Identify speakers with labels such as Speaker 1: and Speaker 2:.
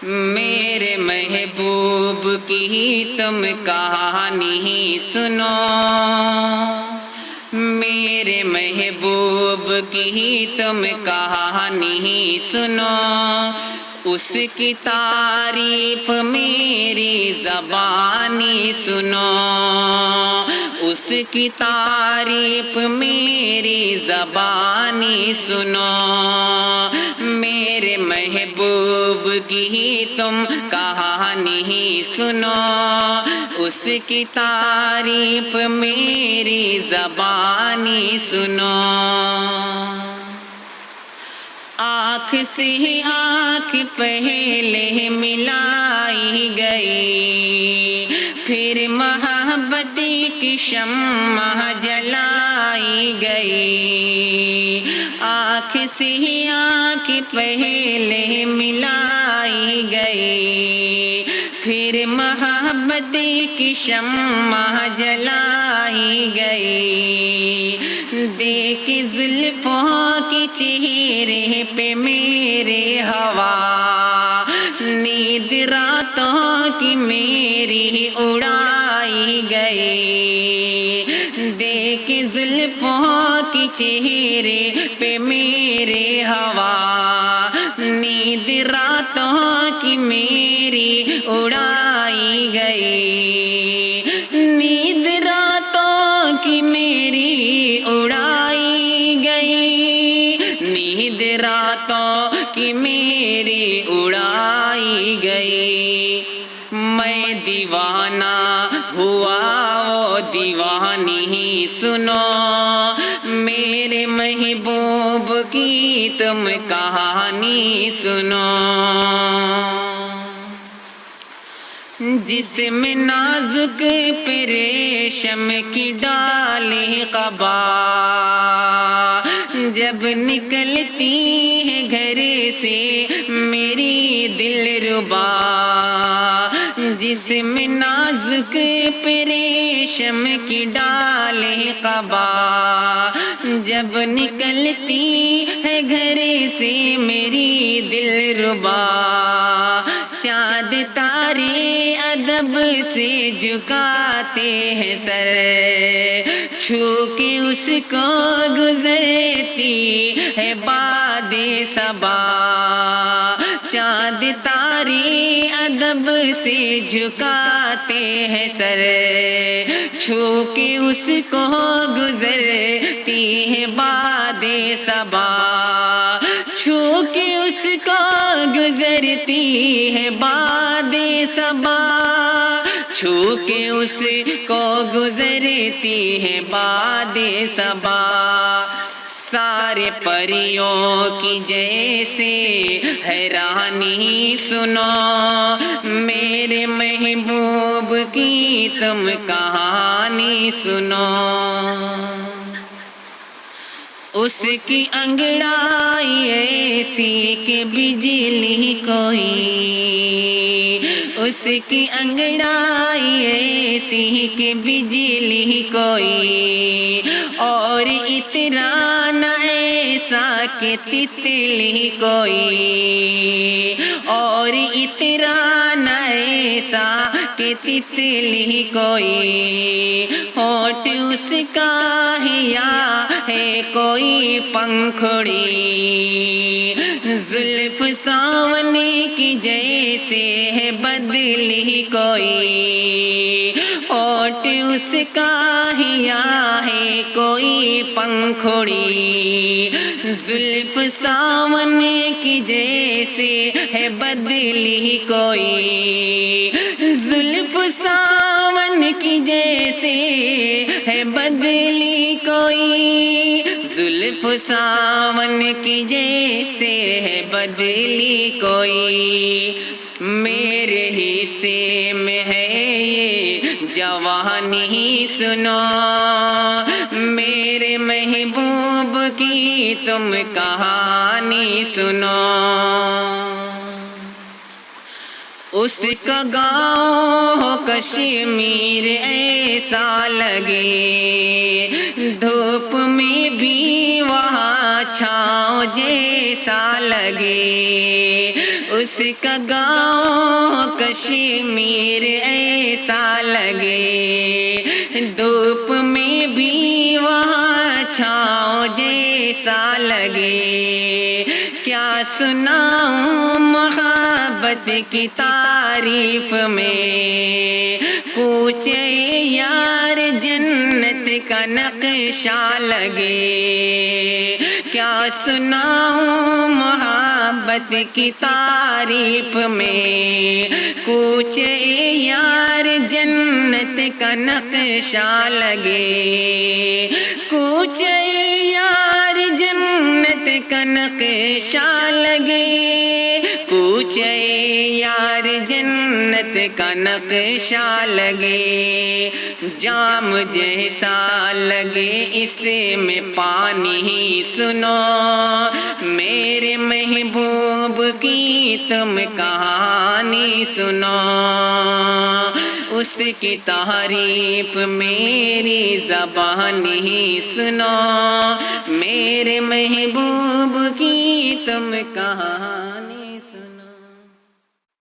Speaker 1: میرے محبوب کی تم کہانی سنو، میرے محبوب کی تم کہانی سنو، اس کی تعریف میری زبانی سنو، اس کی تعریف میری زبانی سنو، میرے محبوب کی تم کہانی سنو، اس کی تعریف میری زبانی سنو۔ آنکھ سے آنکھ پہلے ملائی گئی، پھر محبت کی شمع جلائی گئی، آنکھ سے آنکھ پہلے ملائی گئی، پھر محبت کی شمع جلائی گئی، دیکھ زلفوں کی چہرے پہ میرے ہوا، نیند راتوں کی میری اڑائی گئی، دیکھ زلفوں کی چہرے پہ میرے ہوا، نیند راتوں کی میری اڑائی گئی، نیند راتوں کی میری اڑائی گئی، نیند راتوں کی میری اڑائی گئی، میں دیوانہ ہوا وہ دیوانی سنو، میرے محبوب کی تم کہانی سنو، جسم نازک پہ ریشم کی ڈالی قبا، جب نکلتی ہے گھر سے میری دلربا، جسم نازک پہ ریشم کی ڈالی قبا، جب نکلتی ہے گھر سے میری دلربا، چاند تارے ادب سے جھکاتے ہیں سر، چھو کے اس کو گزرتی ہے باد صبا، چاند تارے ادب سے جھکاتے ہیں سر، چھو کے اس کو گزرتی ہے باد صبا، چھو کے اس کو گزرتی ہے باد صبا، چھو کے اس کو گزرتی ہے باد صبا، سارے پریوں کی جیسے حیرانی سنو، میرے محبوب کی تم کہانی سنو، اس کی انگڑائی ایسی کہ بجلی کوئی، اس کی انگڑائی ایسی کہ بجلی کوئی، اور اتنا نہ ایسا کہ تتلی کوئی، اور اتنا نہ ایسا کہ تتلی کوئی، ہونٹ اس کا حیا ہے کوئی پنکھڑی، زلف ساونے کی جیسے ہے بدلی کوئی، ہونٹ اس کا حیا ہے کوئی پنکھڑی، زلف ساونے کی جیسے ہے بدلی کوئی، زلف ساون کی جیسے ہے بدلی کوئی، زلف ساون کی جیسے ہے بدلی کوئی، میرے حصے میں ہے یہ جوانی سنو، میرے محبوب کی تم کہانی سنو، اس کا گاؤں کشمیر ایسا لگے، دھوپ میں بھی وہاں چھاؤں جیسا لگے، اس کا گاؤں کشمیر ایسا لگے، دھوپ میں بھی وہاں چھاؤں جیسا لگے۔ کیا سناؤں محبت کی تعریف میں، کوچے یار جنت کا نقشہ لگے۔ کیا سناؤں محبت کی تعریف میں، کوچے یار جنت کا نقشہ لگے۔ کوچے یار جنت کا نقشہ لگے، کوچے یار جنت کا نقشہ لگے۔ جام جیسا لگے اس میں پانی ہی، سنو میرے محبوب کی تم کہانی سنو۔ اس کی تعریف میری زبان ہی سنو، میرے محبوب کی تم کہانی